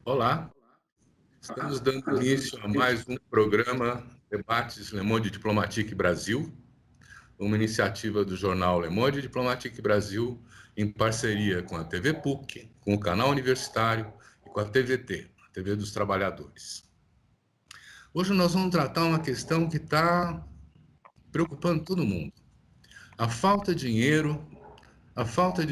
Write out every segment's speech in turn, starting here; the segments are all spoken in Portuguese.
Olá, estamos dando início a mais um programa Debates Le Monde Diplomatique Brasil, uma iniciativa do jornal Le Monde Diplomatique Brasil, em parceria com a TV PUC, com o canal universitário e com a TVT, a TV dos Trabalhadores. Hoje nós vamos tratar uma questão que está preocupando todo mundo. A falta de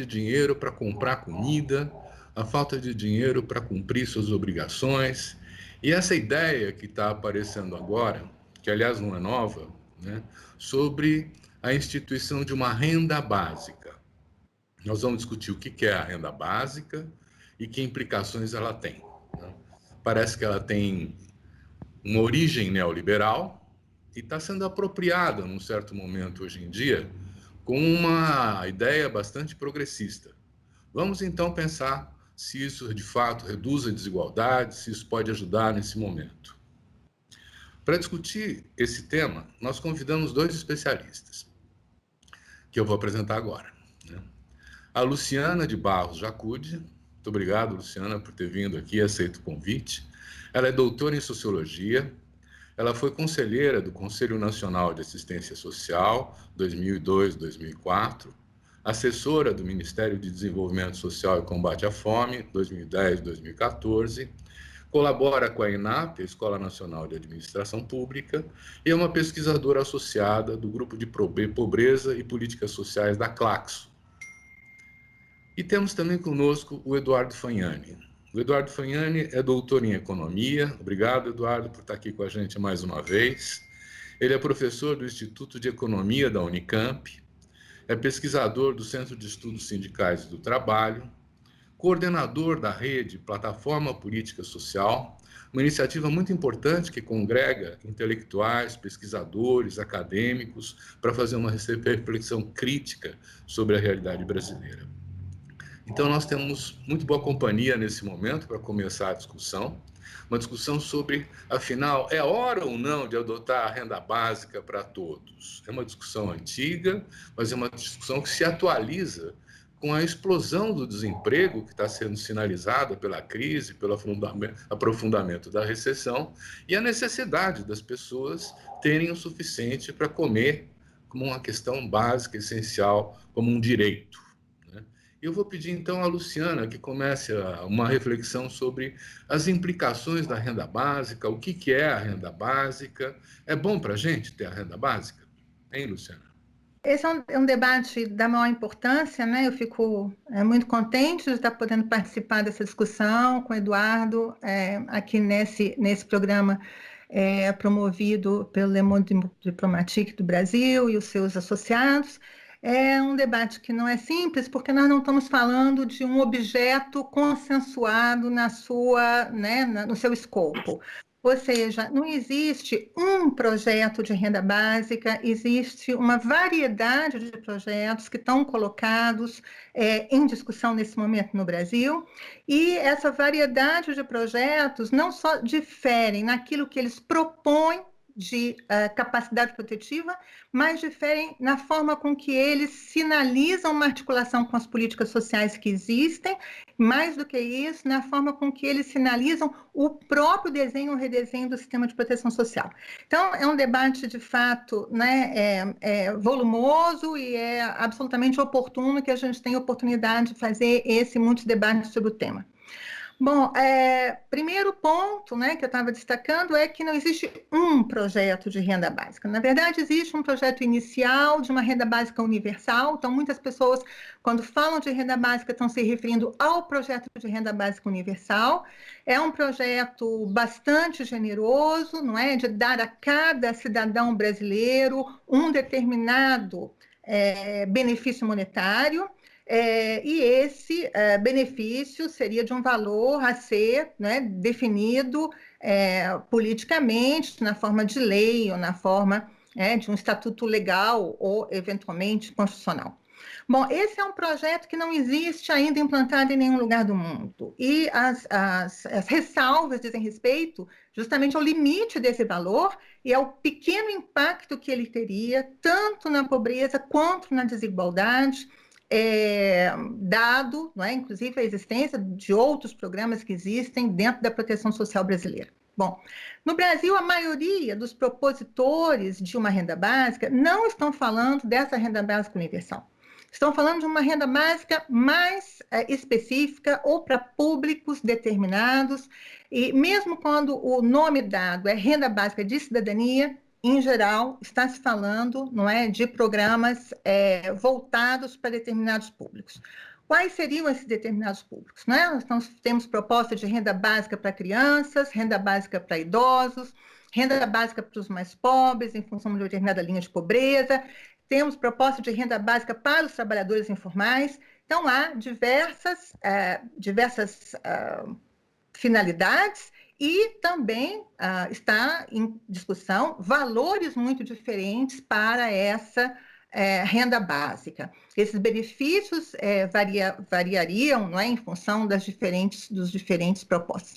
dinheiro para comprar comida, a falta de dinheiro para cumprir suas obrigações. E essa ideia que está aparecendo agora, que aliás não é nova, né, sobre a instituição de uma renda básica. Nós vamos discutir o que é a renda básica e que implicações ela tem. Né? Parece que ela tem uma origem neoliberal e está sendo apropriada num certo momento hoje em dia com uma ideia bastante progressista. Vamos então pensar se isso de fato reduz a desigualdade, se isso pode ajudar nesse momento. Para discutir esse tema, nós convidamos dois especialistas, que eu vou apresentar agora. Né? A Luciana de Barros Jacude, muito obrigado, Luciana, por ter vindo aqui e aceito o convite. Ela é doutora em Sociologia, ela foi conselheira do Conselho Nacional de Assistência Social, 2002-2004, assessora do Ministério de Desenvolvimento Social e Combate à Fome, 2010-2014, colabora com a ENAP, a Escola Nacional de Administração Pública, e é uma pesquisadora associada do Grupo de Pobreza e Políticas Sociais da Claxo. E temos também conosco o Eduardo Fagnani. O Eduardo Fagnani é doutor em Economia. Obrigado, Eduardo, por estar aqui com a gente mais uma vez. Ele é professor do Instituto de Economia da Unicamp, é pesquisador do Centro de Estudos Sindicais e do Trabalho, coordenador da rede Plataforma Política Social, uma iniciativa muito importante que congrega intelectuais, pesquisadores, acadêmicos, para fazer uma reflexão crítica sobre a realidade brasileira. Então, nós temos muito boa companhia nesse momento para começar a discussão, uma discussão sobre, afinal, é hora ou não de adotar a renda básica para todos? É uma discussão antiga, mas é uma discussão que se atualiza com a explosão do desemprego que está sendo sinalizada pela crise, pelo aprofundamento da recessão e a necessidade das pessoas terem o suficiente para comer como uma questão básica, essencial, como um direito. Eu vou pedir então à Luciana que comece uma reflexão sobre as implicações da renda básica, o que é a renda básica. É bom para a gente ter a renda básica? Hein, Luciana? Esse é um debate da maior importância, né? Eu fico muito contente de estar podendo participar dessa discussão com o Eduardo, aqui nesse programa promovido pelo Le Monde Diplomatique do Brasil e os seus associados. É um debate que não é simples, porque nós não estamos falando de um objeto consensuado no seu escopo. Ou seja, não existe um projeto de renda básica, existe uma variedade de projetos que estão colocados em discussão nesse momento no Brasil, e essa variedade de projetos não só diferem naquilo que eles propõem de capacidade protetiva, mas diferem na forma com que eles sinalizam uma articulação com as políticas sociais que existem, mais do que isso, na forma com que eles sinalizam o próprio desenho ou redesenho do sistema de proteção social. Então, é um debate, de fato, né, volumoso e é absolutamente oportuno que a gente tenha oportunidade de fazer muitos debates sobre o tema. Bom, primeiro ponto, né, que eu estava destacando é que não existe um projeto de renda básica. Na verdade, existe um projeto inicial de uma renda básica universal. Então, muitas pessoas, quando falam de renda básica, estão se referindo ao projeto de renda básica universal. É um projeto bastante generoso, não é, de dar a cada cidadão brasileiro um determinado benefício monetário. E esse benefício seria de um valor a ser, né, definido politicamente, na forma de lei ou na forma de um estatuto legal ou, eventualmente, constitucional. Bom, esse é um projeto que não existe ainda implantado em nenhum lugar do mundo. E as ressalvas dizem respeito justamente ao limite desse valor e ao pequeno impacto que ele teria, tanto na pobreza quanto na desigualdade, dado, não é, inclusive, a existência de outros programas que existem dentro da proteção social brasileira. Bom, no Brasil, a maioria dos propositores de uma renda básica não estão falando dessa renda básica universal. Estão falando de uma renda básica mais específica ou para públicos determinados, e mesmo quando o nome dado é renda básica de cidadania, em geral, está se falando, não é, de programas voltados para determinados públicos. Quais seriam esses determinados públicos? Não é? Nós temos proposta de renda básica para crianças, renda básica para idosos, renda básica para os mais pobres, em função de uma determinada linha de pobreza. Temos proposta de renda básica para os trabalhadores informais. Então, há diversas finalidades e também está em discussão valores muito diferentes para essa renda básica. Esses benefícios variariam, não é, em função dos diferentes propostas.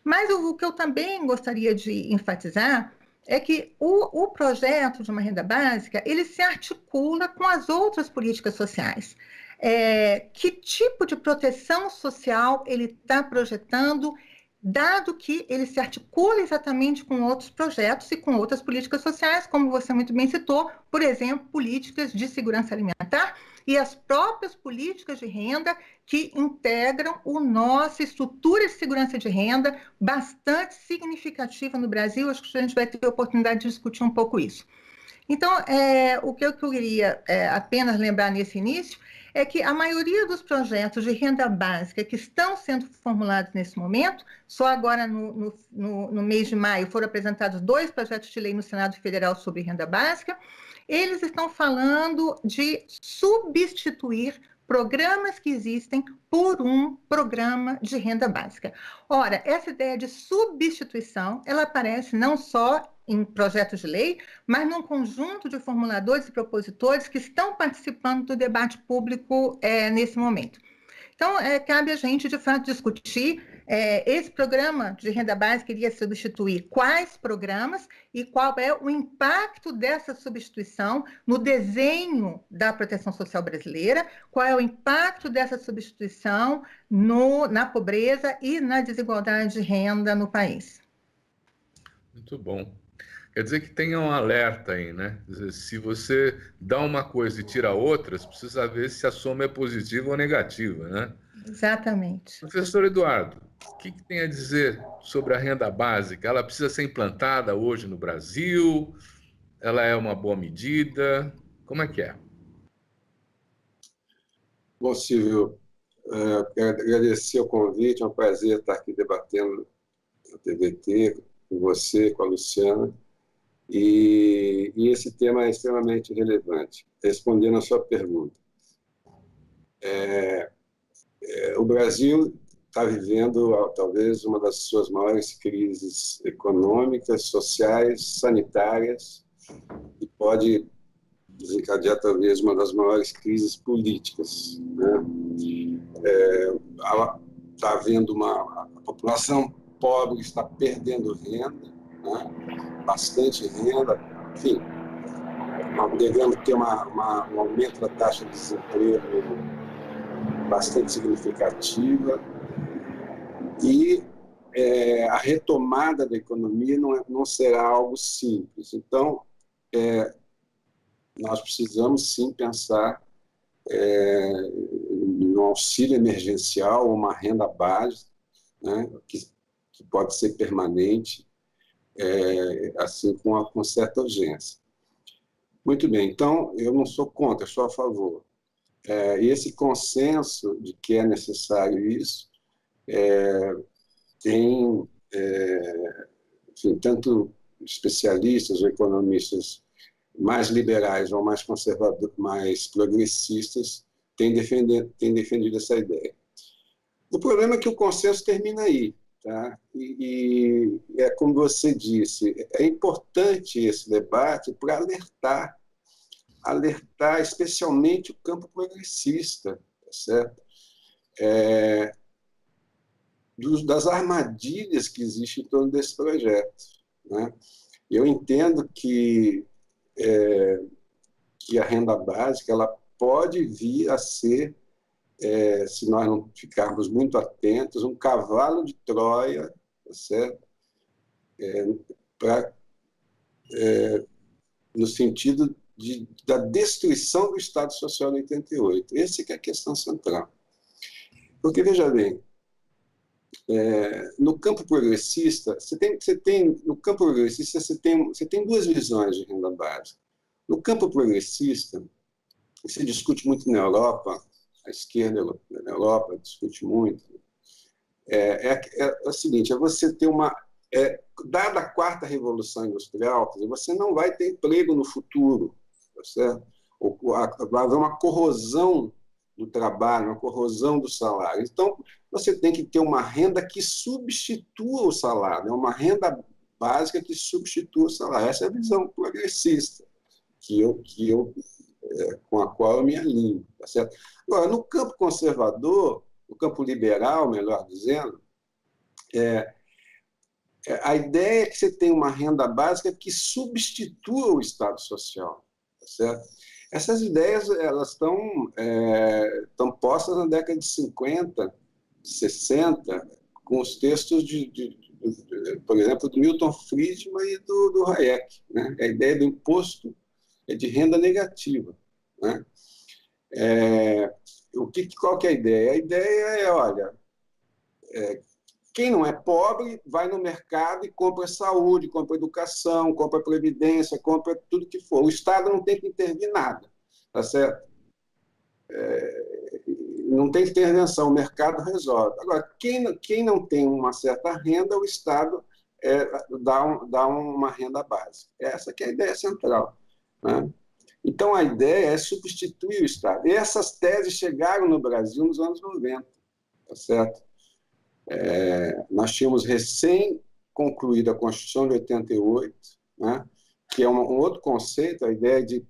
Mas o que eu também gostaria de enfatizar é que o projeto de uma renda básica, ele se articula com as outras políticas sociais. Que tipo de proteção social ele está projetando, dado que ele se articula exatamente com outros projetos e com outras políticas sociais, como você muito bem citou, por exemplo, políticas de segurança alimentar e as próprias políticas de renda que integram a nossa estrutura de segurança de renda, bastante significativa no Brasil. Acho que a gente vai ter a oportunidade de discutir um pouco isso. Então, o que eu queria apenas lembrar nesse início é que a maioria dos projetos de renda básica que estão sendo formulados nesse momento, só agora no mês de maio foram apresentados 2 projetos de lei no Senado Federal sobre renda básica, eles estão falando de substituir programas que existem por um programa de renda básica. Ora, essa ideia de substituição, ela aparece não só em projetos de lei, mas num conjunto de formuladores e propositores que estão participando do debate público nesse momento. Então, cabe a gente, de fato, discutir esse programa de renda básica iria substituir quais programas e qual é o impacto dessa substituição no desenho da proteção social brasileira, qual é o impacto dessa substituição na pobreza e na desigualdade de renda no país. Muito bom. Quer dizer que tem um alerta aí, né? Se você dá uma coisa e tira outras, precisa ver se a soma é positiva ou negativa, né? Exatamente. Professor Eduardo, o que tem a dizer sobre a renda básica? Ela precisa ser implantada hoje no Brasil? Ela é uma boa medida? Como é que é? Bom, Silvio, quero agradecer o convite, é um prazer estar aqui debatendo a TVT com você, com a Luciana. E esse tema é extremamente relevante. Respondendo a sua pergunta, o Brasil está vivendo talvez uma das suas maiores crises econômicas, sociais, sanitárias, e pode desencadear talvez uma das maiores crises políticas, né? Está havendo a população pobre está perdendo renda, né? Bastante renda, enfim, devemos ter um aumento da taxa de desemprego bastante significativa, e a retomada da economia não será algo simples. Então, nós precisamos sim pensar no auxílio emergencial, uma renda básica, né, que pode ser permanente, assim com certa urgência. Muito bem, então eu não sou contra, sou a favor. E esse consenso de que é necessário isso tem, enfim, tanto especialistas ou economistas mais liberais ou mais conservadores, mais progressistas, têm defendido essa ideia. O problema é que o consenso termina aí, tá? E é como você disse, é importante esse debate para alertar especialmente o campo progressista, tá certo? Das armadilhas que existem em torno desse projeto, né? Eu entendo que a renda básica ela pode vir a ser, se nós não ficarmos muito atentos, um cavalo de Troia, tá certo? No sentido da destruição do Estado Social de 88. Essa que é a questão central. Porque, veja bem, no campo progressista, no campo progressista você tem duas visões de renda básica. No campo progressista, se discute muito na Europa, a esquerda na Europa discute muito, é o seguinte, você ter dada a quarta revolução industrial, quer dizer, você não vai ter emprego no futuro, tá certo? Vai haver uma corrosão do trabalho, uma corrosão do salário. Então, você tem que ter uma renda que substitua o salário, uma renda básica que substitua o salário. Essa é a visão progressista com a qual eu me alinho, tá certo? Agora, no campo conservador, no campo liberal, melhor dizendo, a ideia é que você tem uma renda básica que substitua o Estado Social, tá certo? Essas ideias elas estão postas na década de 50, 60, com os textos por exemplo, do Milton Friedman e do Hayek, né? A ideia do imposto de renda negativa, né? Qual que é a ideia? A ideia olha, quem não é pobre vai no mercado e compra saúde, compra educação, compra previdência, compra tudo que for. O Estado não tem que intervir nada, tá certo? Não tem intervenção, o mercado resolve. Agora, quem não tem uma certa renda, o Estado dá uma renda básica. Essa que é a ideia central, né? Então, a ideia é substituir o Estado. E essas teses chegaram no Brasil nos anos 90, tá certo? Nós tínhamos recém-concluído a Constituição de 88, né, que é um outro conceito, a ideia de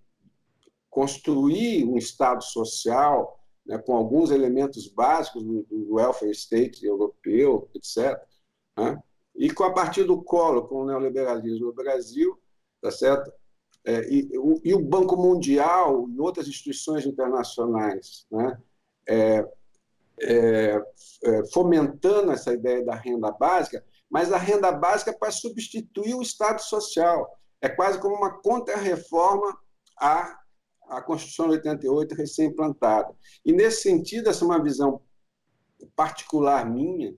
construir um Estado social, né, com alguns elementos básicos do welfare state europeu, etc., né, e a partir do Collor, com o neoliberalismo no Brasil, tá certo? E o Banco Mundial e outras instituições internacionais, né, fomentando essa ideia da renda básica, mas a renda básica para substituir o Estado Social. É quase como uma contra-reforma à Constituição de 88 recém-implantada. E, nesse sentido, essa é uma visão particular minha.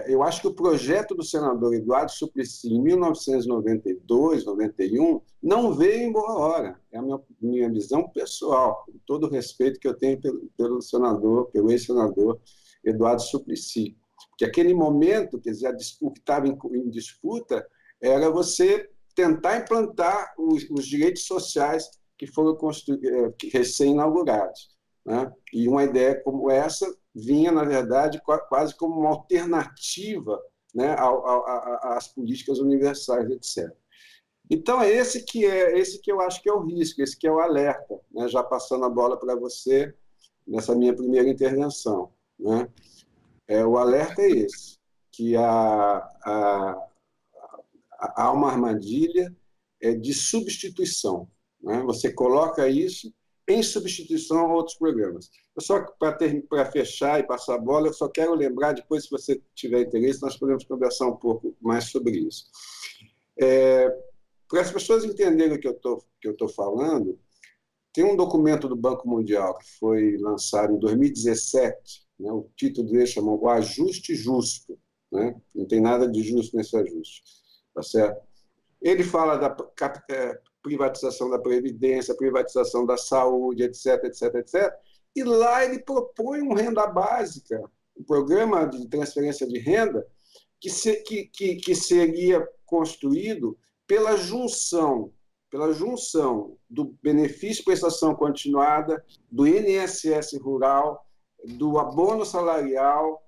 Eu acho que o projeto do senador Eduardo Suplicy, em 1992, 91, não veio em boa hora. É a minha visão pessoal, com todo o respeito que eu tenho pelo ex-senador Eduardo Suplicy. Porque aquele momento, quer dizer, o que estava em disputa era você tentar implantar os direitos sociais que foram recém-inaugurados, né? E uma ideia como essa vinha, na verdade, quase como uma alternativa, né, às políticas universais, etc. Então, esse que eu acho que é o risco, esse que é o alerta, né? Já passando a bola para você nessa minha primeira intervenção, né? O alerta é esse, que há uma armadilha de substituição, né? Você coloca isso em substituição a outros programas. Só para fechar e passar a bola, eu só quero lembrar, depois, se você tiver interesse, nós podemos conversar um pouco mais sobre isso. Para as pessoas entenderem o que eu estou falando, tem um documento do Banco Mundial que foi lançado em 2017, né? O título dele chama O Ajuste Justo, né? Não tem nada de justo nesse ajuste, tá certo? Ele fala da privatização da Previdência, privatização da saúde, etc., etc., etc. E lá ele propõe uma renda básica, um programa de transferência de renda que seria construído pela junção do benefício de prestação continuada, do INSS rural, do abono salarial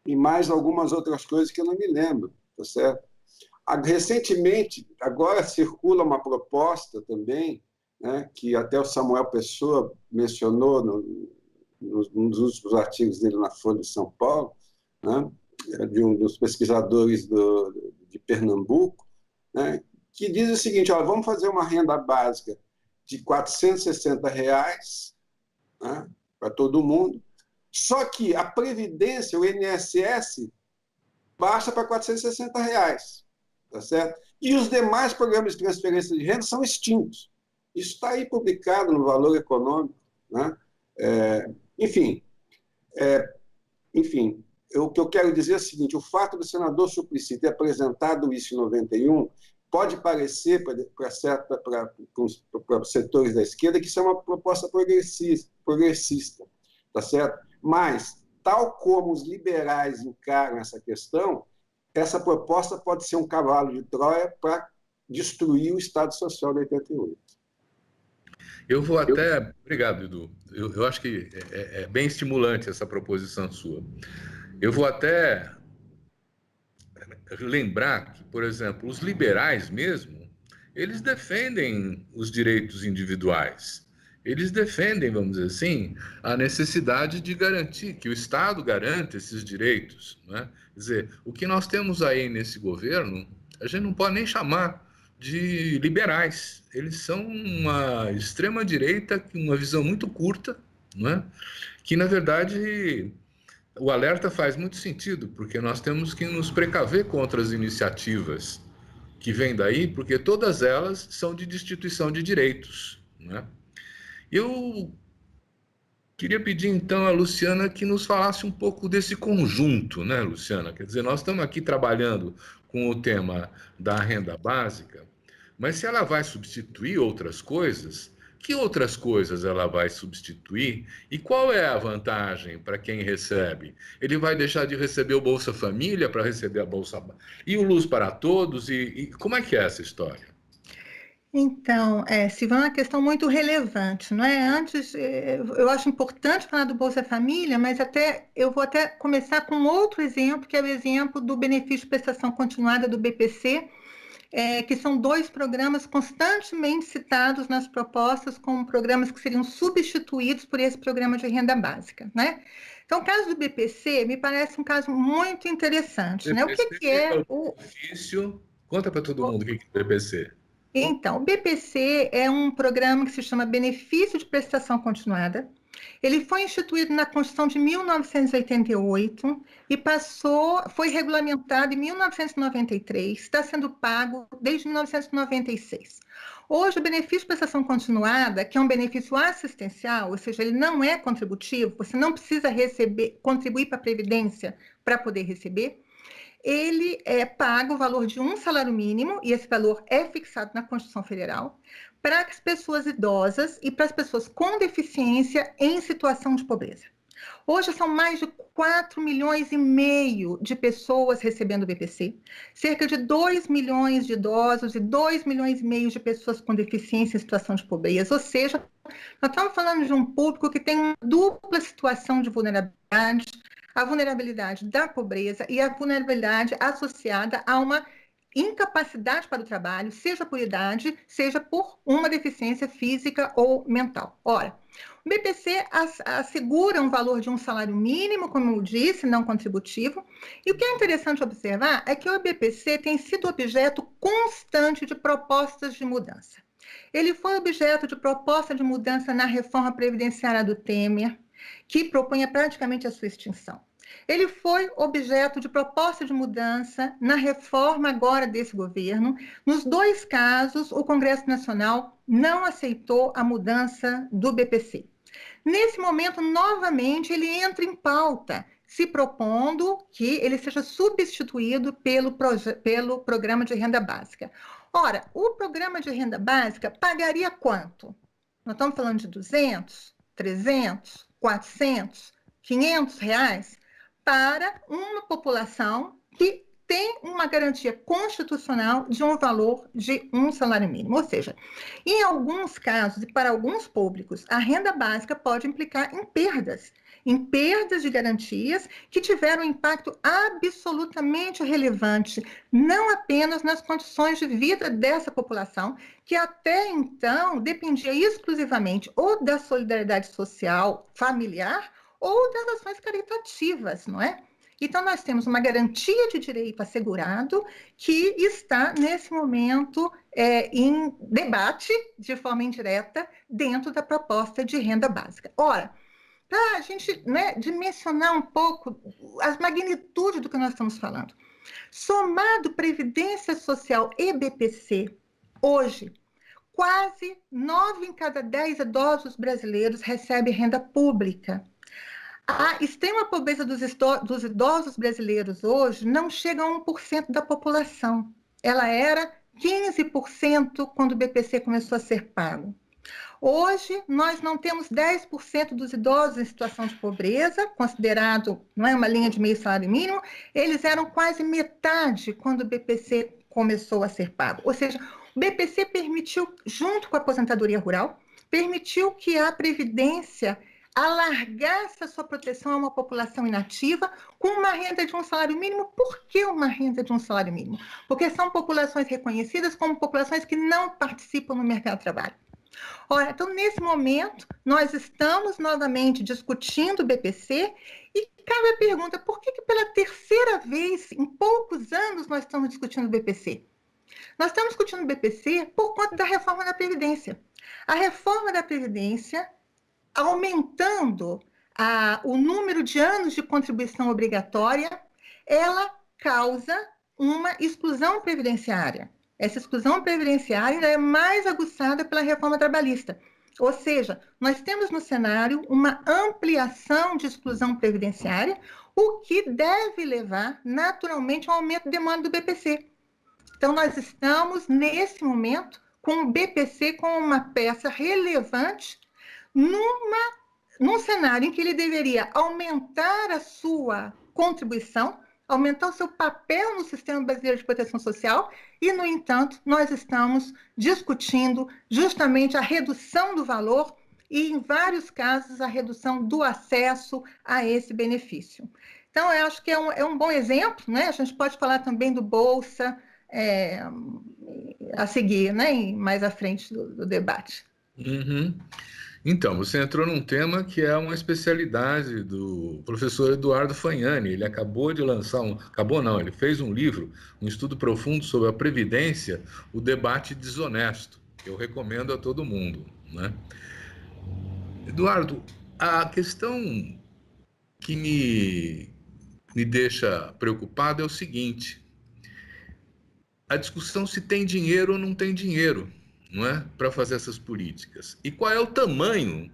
e mais algumas outras coisas que eu não me lembro, tá certo? Recentemente, agora circula uma proposta também, né, que até o Samuel Pessoa mencionou num dos últimos artigos dele na Folha de São Paulo, né, de um dos pesquisadores de Pernambuco, né, que diz o seguinte: vamos fazer uma renda básica de R$ 460, né, para todo mundo, só que a Previdência, o INSS, baixa para R$ 460, tá certo? E os demais programas de transferência de renda são extintos. Isso está aí publicado no Valor Econômico, né? Enfim, o que eu quero dizer é o seguinte: o fato do senador Suplicy ter apresentado isso em 91 pode parecer, para setores da esquerda, que isso é uma proposta progressista, tá certo? Mas, tal como os liberais encaram essa questão, essa proposta pode ser um cavalo de Troia para destruir o Estado Social de 88. Eu vou até... Obrigado, Edu. Eu acho que é bem estimulante essa proposição sua. Eu vou até lembrar que, por exemplo, os liberais mesmo, eles defendem os direitos individuais. Eles defendem, vamos dizer assim, a necessidade de garantir, que o Estado garante esses direitos, né? Quer dizer, o que nós temos aí nesse governo, a gente não pode nem chamar de liberais. Eles são uma extrema-direita, uma visão muito curta, né? Que, na verdade, o alerta faz muito sentido, porque nós temos que nos precaver contra as iniciativas que vêm daí, porque todas elas são de destituição de direitos, né? Eu queria pedir, então, a Luciana que nos falasse um pouco desse conjunto, né, Luciana? Quer dizer, nós estamos aqui trabalhando com o tema da renda básica, mas se ela vai substituir outras coisas, que outras coisas ela vai substituir? E qual é a vantagem para quem recebe? Ele vai deixar de receber o Bolsa Família para receber a Bolsa... E o Luz para Todos? E como é que é essa história? Então, Silvana, é uma questão muito relevante, não é? Antes, eu acho importante falar do Bolsa Família, mas eu vou até começar com outro exemplo, que é o exemplo do benefício de prestação continuada do BPC, que são dois programas constantemente citados nas propostas como programas que seriam substituídos por esse programa de renda básica, né? Então, o caso do BPC me parece um caso muito interessante, né? O que é o benefício? Conta para todo mundo o que é o BPC. Então, o BPC é um programa que se chama Benefício de Prestação Continuada. Ele foi instituído na Constituição de 1988 e foi regulamentado em 1993, está sendo pago desde 1996. Hoje, o benefício de prestação continuada, que é um benefício assistencial, ou seja, ele não é contributivo, você não precisa contribuir para a Previdência para poder receber, ele paga o valor de um salário mínimo, e esse valor é fixado na Constituição Federal, para as pessoas idosas e para as pessoas com deficiência em situação de pobreza. Hoje são mais de 4,5 milhões de pessoas recebendo o BPC, cerca de 2 milhões de idosos e 2,5 milhões de pessoas com deficiência em situação de pobreza, ou seja, nós estamos falando de um público que tem uma dupla situação de vulnerabilidade, a vulnerabilidade da pobreza e a vulnerabilidade associada a uma incapacidade para o trabalho, seja por idade, seja por uma deficiência física ou mental. Ora, o BPC assegura um valor de um salário mínimo, como eu disse, não contributivo, e o que é interessante observar é que o BPC tem sido objeto constante de propostas de mudança. Ele foi objeto de proposta de mudança na reforma previdenciária do Temer, que propunha praticamente a sua extinção. Ele foi objeto de proposta de mudança na reforma agora desse governo. Nos dois casos, o Congresso Nacional não aceitou a mudança do BPC. Nesse momento, novamente, ele entra em pauta, se propondo que ele seja substituído pelo programa de renda básica. Ora, o programa de renda básica pagaria quanto? Nós estamos falando de 200, 300, 400, 500 reais para uma população que tem uma garantia constitucional de um valor de um salário mínimo. Ou seja, em alguns casos e para alguns públicos, a renda básica pode implicar em perdas de garantias que tiveram um impacto absolutamente relevante, não apenas nas condições de vida dessa população, que até então dependia exclusivamente ou da solidariedade social familiar ou das ações caritativas, não é? Então, nós temos uma garantia de direito assegurado que está, nesse momento, em debate, de forma indireta, dentro da proposta de renda básica. Ora, para a gente, né, dimensionar um pouco as magnitudes do que nós estamos falando, somado Previdência Social e BPC, hoje, quase 9 em cada 10 idosos brasileiros recebem renda pública. A extrema pobreza dos idosos brasileiros hoje não chega a 1% da população. Ela era 15% quando o BPC começou a ser pago. Hoje, nós não temos 10% dos idosos em situação de pobreza, considerado, não é, uma linha de meio salário mínimo, eles eram quase metade quando o BPC começou a ser pago. Ou seja, o BPC permitiu, junto com a aposentadoria rural, permitiu que a Previdência alargasse a sua proteção a uma população inativa com uma renda de um salário mínimo. Por que uma renda de um salário mínimo? Porque são populações reconhecidas como populações que não participam no mercado de trabalho. Ora, então, nesse momento, nós estamos novamente discutindo o BPC e cabe a pergunta, por que pela terceira vez, em poucos anos, nós estamos discutindo o BPC? Nós estamos discutindo o BPC por conta da reforma da Previdência. A reforma da Previdência, aumentando o número de anos de contribuição obrigatória, ela causa uma exclusão previdenciária. Essa exclusão previdenciária ainda é mais aguçada pela reforma trabalhista. Ou seja, nós temos no cenário uma ampliação de exclusão previdenciária, o que deve levar naturalmente ao aumento de demanda do BPC. Então, nós estamos, nesse momento, com o BPC como uma peça relevante num cenário em que ele deveria aumentar a sua contribuição, aumentar o seu papel no sistema brasileiro de proteção social e, no entanto, nós estamos discutindo justamente a redução do valor e, em vários casos, a redução do acesso a esse benefício. Então, eu acho que é um bom exemplo, né? A gente pode falar também do Bolsa a seguir, né? Mais à frente do debate. Uhum. Então, você entrou num tema que é uma especialidade do professor Eduardo Fagnani. Ele acabou de lançar ele fez um livro, um estudo profundo sobre a Previdência, o debate desonesto. Eu recomendo a todo mundo, né? Eduardo, a questão que me deixa preocupado é o seguinte: a discussão se tem dinheiro ou não tem dinheiro, não é, para fazer essas políticas. E qual é o tamanho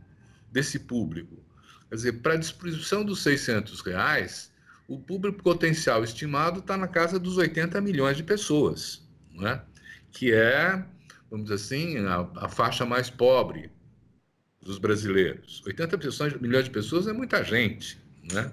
desse público? Quer dizer, para a distribuição dos R$600, o público potencial estimado está na casa dos 80 milhões de pessoas, não é? Que é, vamos dizer assim, a faixa mais pobre dos brasileiros. 80 milhões de pessoas é muita gente, né?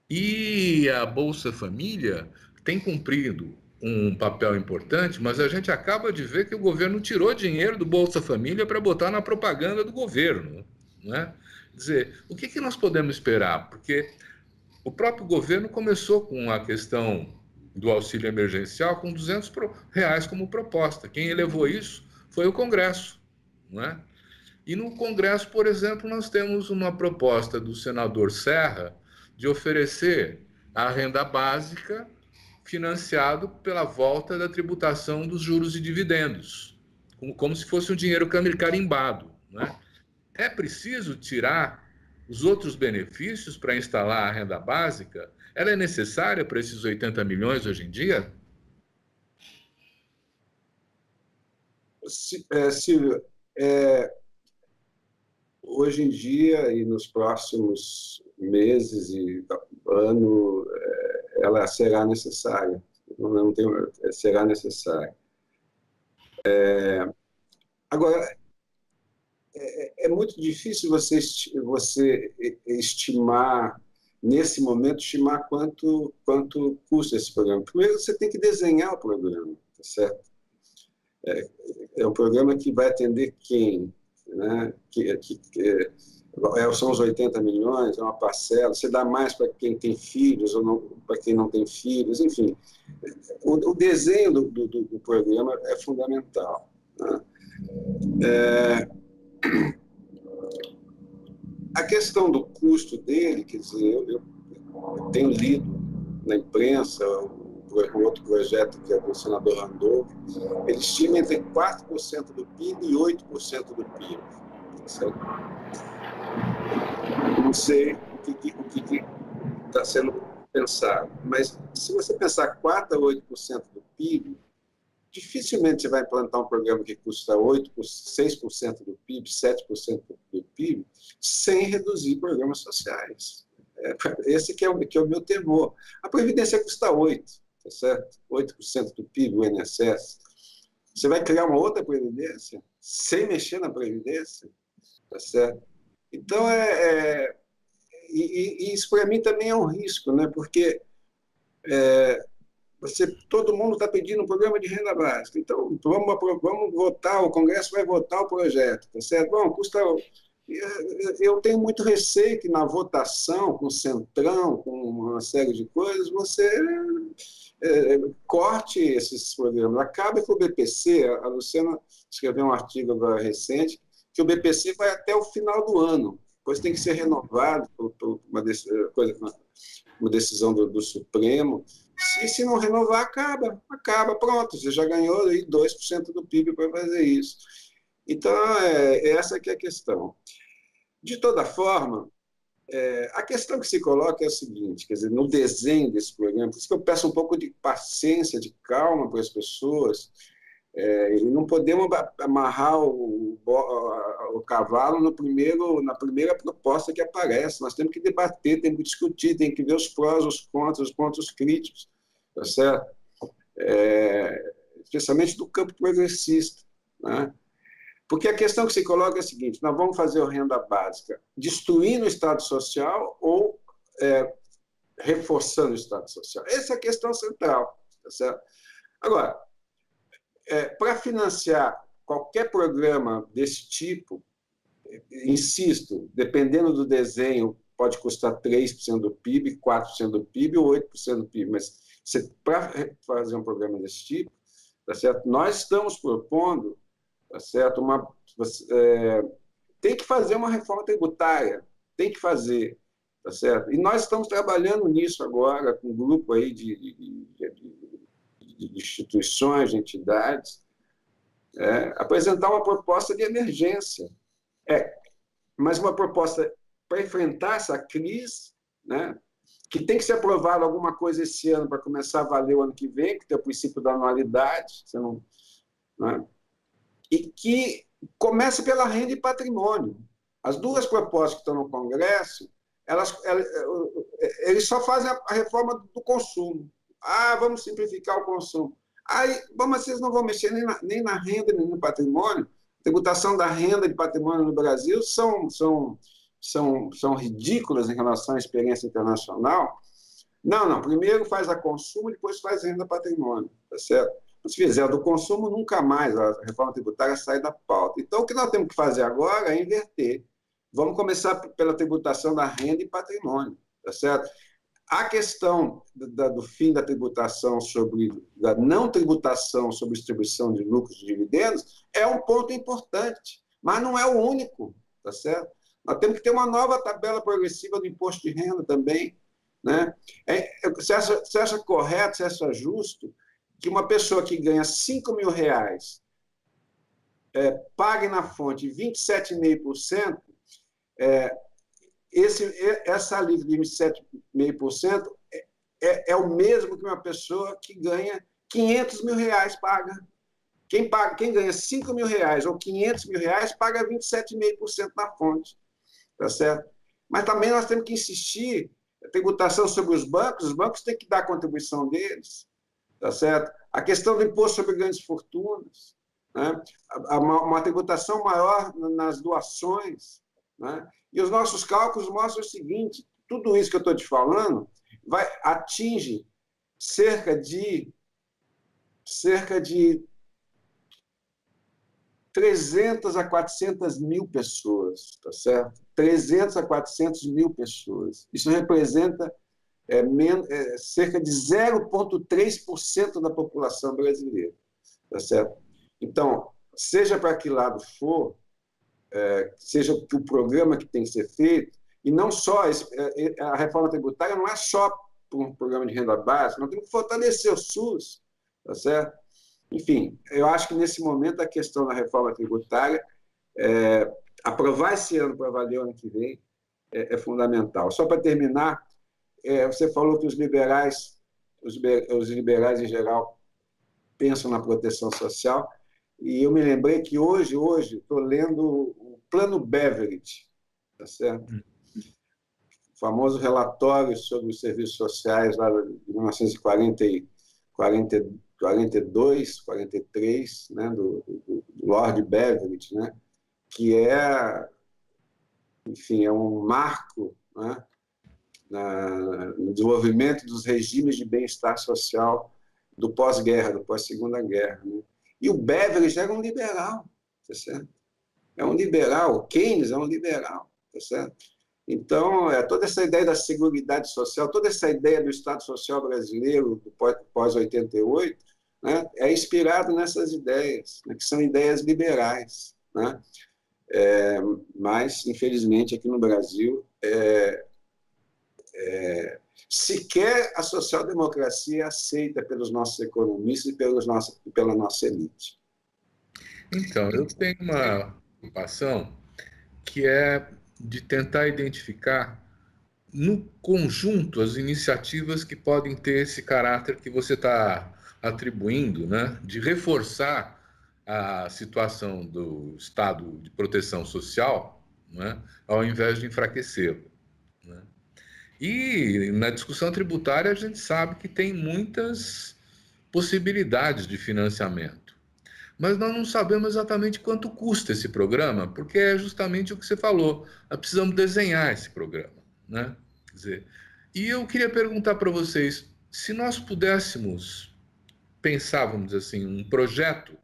E a Bolsa Família tem cumprido um papel importante, mas a gente acaba de ver que o governo tirou dinheiro do Bolsa Família para botar na propaganda do governo, né? Quer dizer, o que nós podemos esperar? Porque o próprio governo começou com a questão do auxílio emergencial com R$200 como proposta. Quem elevou isso foi o Congresso, não é? E no Congresso, por exemplo, nós temos uma proposta do senador Serra de oferecer a renda básica financiado pela volta da tributação dos juros e dividendos, como se fosse um dinheiro carimbado, né? É preciso tirar os outros benefícios para instalar a renda básica? Ela é necessária para esses 80 milhões hoje em dia? Silvio, hoje em dia e nos próximos meses e ano, ela será necessária. Será necessária. Agora, é muito difícil você estimar, nesse momento, estimar quanto custa esse programa. Primeiro, você tem que desenhar o programa, tá certo? É um programa que vai atender quem? Né? São os 80 milhões, é uma parcela, você dá mais para quem tem filhos ou para quem não tem filhos, enfim. O desenho do programa é fundamental, né? A questão do custo dele, quer dizer, eu tenho lido na imprensa, o outro projeto que é do senador Randolph, ele estima entre 4% do PIB e 8% do PIB. Certo? Não sei o que está sendo pensado, mas se você pensar 4% a 8% do PIB, dificilmente você vai implantar um programa que custa 6% do PIB, 7% do PIB, sem reduzir programas sociais. Esse que é o meu temor. A Previdência custa 8%, tá certo? 8% do PIB, o INSS. Você vai criar uma outra Previdência sem mexer na Previdência, tá certo? Então, isso para mim também é um risco, né? Porque todo mundo está pedindo um programa de renda básica. Então, vamos votar, o Congresso vai votar o projeto, tá certo? Bom, custa... Eu tenho muito receio que na votação, com o Centrão, com uma série de coisas, você corte esses programas. Acaba com o BPC, a Luciana escreveu um artigo agora recente, que o BPC vai até o final do ano, depois tem que ser renovado por uma decisão do Supremo. Se não renovar, acaba, pronto, você já ganhou aí 2% do PIB para fazer isso. Então, essa que é a questão. De toda forma, a questão que se coloca é a seguinte, quer dizer, no desenho desse programa, por isso que eu peço um pouco de paciência, de calma para as pessoas, e não podemos amarrar o cavalo na primeira proposta que aparece. Nós temos que debater, temos que discutir, temos que ver os prós, os pontos críticos, tá certo? Especialmente do campo progressista, né? Porque a questão que se coloca é a seguinte: nós vamos fazer a renda básica destruindo o Estado Social ou reforçando o Estado Social? Essa é a questão central, tá certo? Agora, para financiar qualquer programa desse tipo, insisto, dependendo do desenho, pode custar 3% do PIB, 4% do PIB ou 8% do PIB, mas para fazer um programa desse tipo, tá certo? Nós estamos propondo, tá certo? Tem que fazer uma reforma tributária, tem que fazer, tá certo? E nós estamos trabalhando nisso agora com um grupo aí de instituições, de entidades, apresentar uma proposta de emergência, mas uma proposta para enfrentar essa crise, né? Que tem que ser aprovado alguma coisa esse ano para começar a valer o ano que vem, que tem o princípio da anualidade, né? E que comece pela renda e patrimônio. As duas propostas que estão no Congresso, eles só fazem a reforma do consumo. Vamos simplificar o consumo. Mas vocês não vão mexer nem na renda, nem no patrimônio. A tributação da renda e de patrimônio no Brasil são ridículas em relação à experiência internacional. Não. Primeiro faz a consumo, depois faz a renda patrimônio. Tá certo? Se fizer do consumo, nunca mais a reforma tributária sai da pauta. Então, o que nós temos que fazer agora é inverter. Vamos começar pela tributação da renda e patrimônio. Tá certo? A questão do fim da tributação da não tributação sobre distribuição de lucros e dividendos é um ponto importante, mas não é o único, tá certo? Nós temos que ter uma nova tabela progressiva do imposto de renda também, né? Você acha correto, você acha justo que uma pessoa que ganha R$5.000 pague na fonte 27,5%, essa alíquota de 27,5% é o mesmo que uma pessoa que ganha R$500.000 paga. Quem ganha R$5.000 ou R$500.000 paga 27,5% na fonte, tá certo? Mas também nós temos que insistir na tributação sobre os bancos têm que dar a contribuição deles, tá certo? A questão do imposto sobre grandes fortunas, né? Uma tributação maior nas doações, né? E os nossos cálculos mostram o seguinte: tudo isso que eu estou te falando atinge cerca de 300 a 400 mil pessoas, tá certo? 300 a 400 mil pessoas. Isso representa cerca de 0,3% da população brasileira, tá certo? Então, seja para que lado for, seja o programa que tem que ser feito, e não só a reforma tributária não é só por um programa de renda básica, nós temos que fortalecer o SUS, tá certo? Enfim, eu acho que nesse momento a questão da reforma tributária, aprovar esse ano para valer o ano que vem, é fundamental. Só para terminar, você falou que os liberais em geral, pensam na proteção social, e eu me lembrei que hoje estou lendo o Plano Beveridge, tá certo? O famoso relatório sobre os serviços sociais lá de 1942, 43, né, do Lord Beveridge, né, que enfim, é um marco, né, no desenvolvimento dos regimes de bem-estar social do pós-guerra, do pós-segunda guerra. Né? E o Beveridge era um liberal, tá certo? É um liberal, o Keynes é um liberal, tá certo? Então, toda essa ideia da seguridade social, toda essa ideia do Estado Social brasileiro do pós-88, né, é inspirado nessas ideias, né, que são ideias liberais, né? Mas, infelizmente, aqui no Brasil, sequer a social-democracia é aceita pelos nossos economistas e pela nossa elite. Então, eu tenho uma preocupação que é de tentar identificar no conjunto as iniciativas que podem ter esse caráter que você está atribuindo, né, de reforçar a situação do Estado de proteção social, né, ao invés de enfraquecê-lo. Né? E na discussão tributária a gente sabe que tem muitas possibilidades de financiamento. Mas nós não sabemos exatamente quanto custa esse programa, porque é justamente o que você falou. Nós precisamos desenhar esse programa, né? Quer dizer, e eu queria perguntar para vocês, se nós pudéssemos pensar, vamos dizer assim, um projeto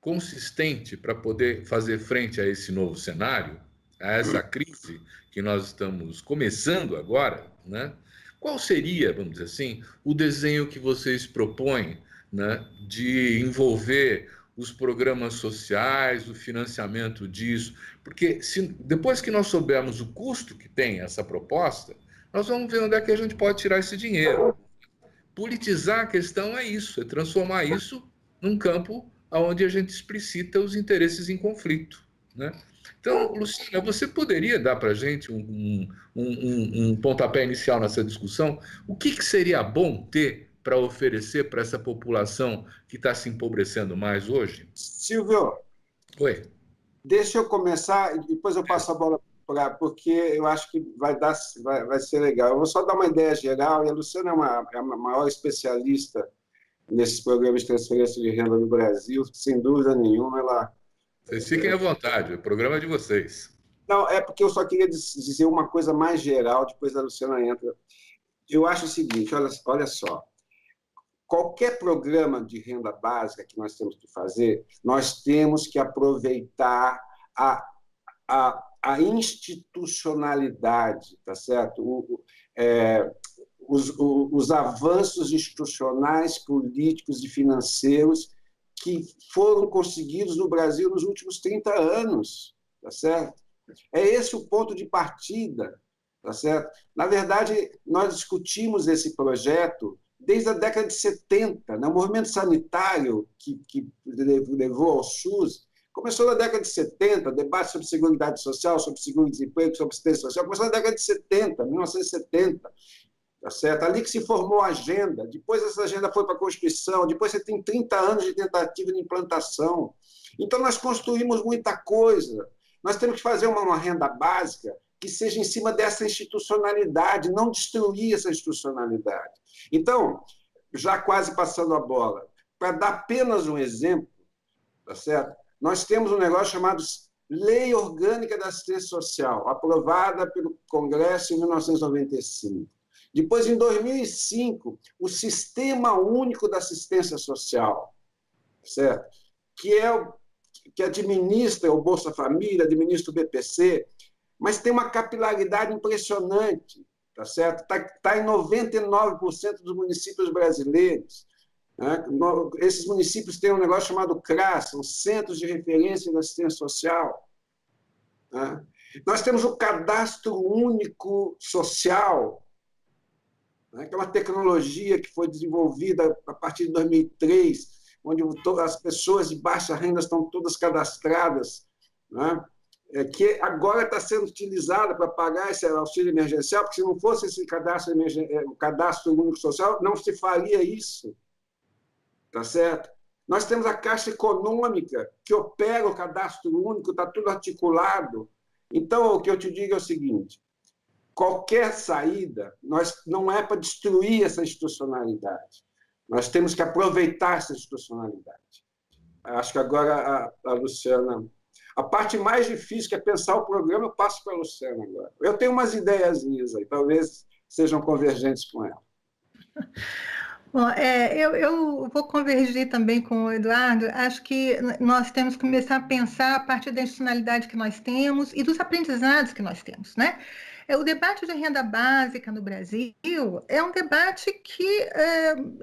consistente para poder fazer frente a esse novo cenário, a essa crise que nós estamos começando agora, né? Qual seria, vamos dizer assim, o desenho que vocês propõem, né, de envolver os programas sociais, o financiamento disso? Porque depois que nós soubermos o custo que tem essa proposta, nós vamos ver onde é que a gente pode tirar esse dinheiro. Politizar a questão é isso, é transformar isso num campo onde a gente explicita os interesses em conflito, né? Então, Luciana, você poderia dar para a gente um pontapé inicial nessa discussão? O que seria bom ter para oferecer para essa população que está se empobrecendo mais hoje? Silvio, Oi. deixa eu começar e depois eu passo a bola porque eu acho que vai ser legal. Eu vou só dar uma ideia geral, e a Luciana é a maior especialista nesses programas de transferência de renda no Brasil, sem dúvida nenhuma. Vocês fiquem à vontade, o programa é de vocês. Não, é porque eu só queria dizer uma coisa mais geral, depois a Luciana entra. Eu acho o seguinte, olha só, qualquer programa de renda básica que nós temos que fazer, nós temos que aproveitar a institucionalidade, tá certo? Os avanços institucionais, políticos e financeiros que foram conseguidos no Brasil nos últimos 30 anos, tá certo? É esse o ponto de partida, tá certo? Na verdade, nós discutimos esse projeto desde a década de 70, né? O movimento sanitário que levou ao SUS começou na década de 70, debate sobre seguridade social, sobre seguro-desemprego, sobre assistência social, começou na década de 70, 1970, tá certo? Ali que se formou a agenda, depois essa agenda foi para a Constituição, depois você tem 30 anos de tentativa de implantação. Então, nós construímos muita coisa. Nós temos que fazer uma renda básica que seja em cima dessa institucionalidade, não destruir essa institucionalidade. Então, já quase passando a bola, para dar apenas um exemplo, tá certo? Nós temos um negócio chamado Lei Orgânica da Assistência Social, aprovada pelo Congresso em 1995. Depois, em 2005, o Sistema Único da Assistência Social, certo? Que administra o Bolsa Família, administra o BPC, mas tem uma capilaridade impressionante, tá certo? Tá em 99% dos municípios brasileiros. Né? Esses municípios têm um negócio chamado CRAS, são Centros de Referência da Assistência Social. Né? Nós temos o Cadastro Único Social, né, que é uma tecnologia que foi desenvolvida a partir de 2003, onde as pessoas de baixa renda estão todas cadastradas, né, que agora está sendo utilizada para pagar esse auxílio emergencial, porque se não fosse esse o cadastro único social, não se faria isso. Tá certo? Nós temos a Caixa Econômica, que opera o cadastro único, está tudo articulado. Então, o que eu te digo é o seguinte: qualquer saída não é para destruir essa institucionalidade. Nós temos que aproveitar essa institucionalidade. Acho que agora a Luciana... A parte mais difícil, que é pensar o programa, eu passo para a Luciana agora. Eu tenho umas ideiazinhas aí, talvez sejam convergentes com ela. Bom, eu vou convergir também com o Eduardo. Acho que nós temos que começar a pensar a partir da institucionalidade que nós temos e dos aprendizados que nós temos, né? O debate de renda básica no Brasil é um debate que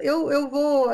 eu vou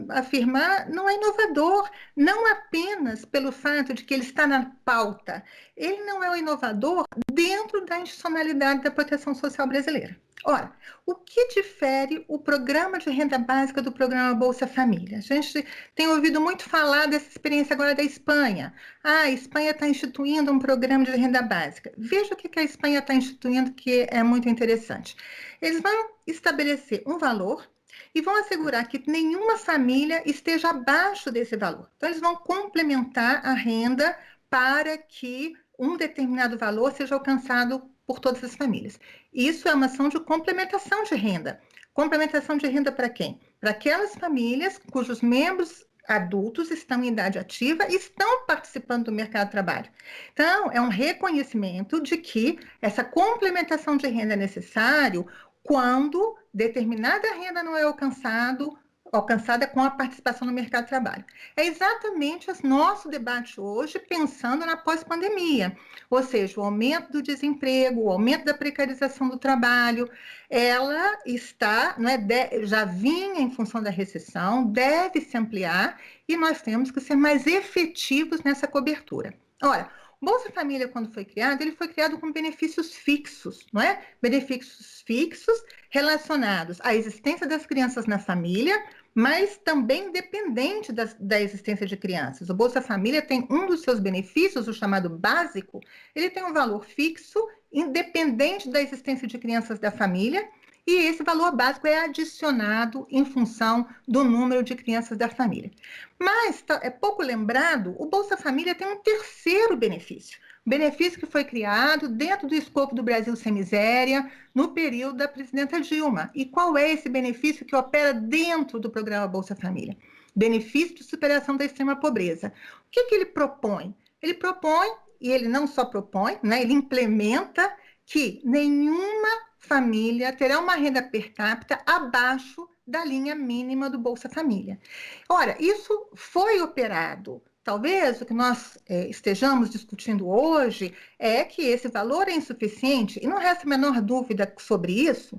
afirmar não é inovador, não apenas pelo fato de que ele está na pauta. Ele não é um inovador dentro da institucionalidade da proteção social brasileira. Ora, o que difere o programa de renda básica do programa Bolsa Família? A gente tem ouvido muito falar dessa experiência agora da Espanha. A Espanha está instituindo um programa de renda básica. Veja o que a Espanha está instituindo, que é muito interessante. Eles vão estabelecer um valor e vão assegurar que nenhuma família esteja abaixo desse valor. Então, eles vão complementar a renda para que um determinado valor seja alcançado por todas as famílias. Isso é uma ação de complementação de renda. Complementação de renda para quem? Para aquelas famílias cujos membros adultos estão em idade ativa e estão participando do mercado de trabalho. Então, é um reconhecimento de que essa complementação de renda é necessário quando determinada renda não é alcançada com a participação no mercado de trabalho. É exatamente o nosso debate hoje, pensando na pós-pandemia, ou seja, o aumento do desemprego, o aumento da precarização do trabalho, ela está, já vinha em função da recessão, deve se ampliar e nós temos que ser mais efetivos nessa cobertura. Ora, o Bolsa Família, quando foi criado, ele foi criado com benefícios fixos, não é? Benefícios fixos relacionados à existência das crianças na família, mas também dependente da existência de crianças. O Bolsa Família tem um dos seus benefícios, o chamado básico, ele tem um valor fixo, independente da existência de crianças da família, e esse valor básico é adicionado em função do número de crianças da família. Mas, é pouco lembrado, o Bolsa Família tem um terceiro benefício. Benefício que foi criado dentro do escopo do Brasil Sem Miséria, no período da presidenta Dilma. E qual é esse benefício que opera dentro do programa Bolsa Família? Benefício de superação da extrema pobreza. O que ele propõe? Ele propõe, e ele não só propõe, ele implementa que nenhuma família terá uma renda per capita abaixo da linha mínima do Bolsa Família. Ora, isso foi operado. Talvez o que nós estejamos discutindo hoje é que esse valor é insuficiente, e não resta a menor dúvida sobre isso.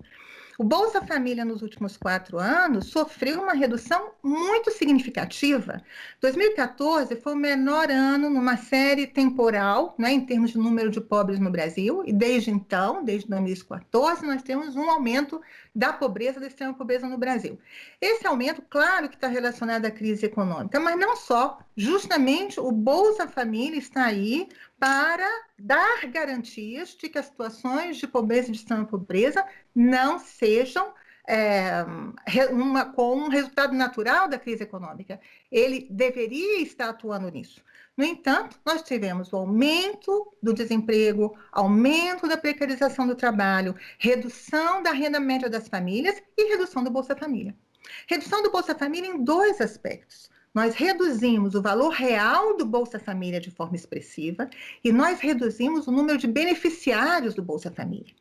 O Bolsa Família, nos últimos 4 anos, sofreu uma redução muito significativa. 2014 foi o menor ano numa série temporal, em termos de número de pobres no Brasil, e desde então, desde 2014, nós temos um aumento da pobreza, da extrema pobreza no Brasil. Esse aumento, claro que está relacionado à crise econômica, mas não só. Justamente o Bolsa Família está aí para dar garantias de que as situações de pobreza e de extrema pobreza não sejam com um resultado natural da crise econômica. Ele deveria estar atuando nisso. No entanto, nós tivemos o aumento do desemprego, aumento da precarização do trabalho, redução da renda média das famílias e redução do Bolsa Família. Redução do Bolsa Família em 2 aspectos. Nós reduzimos o valor real do Bolsa Família de forma expressiva e nós reduzimos o número de beneficiários do Bolsa Família.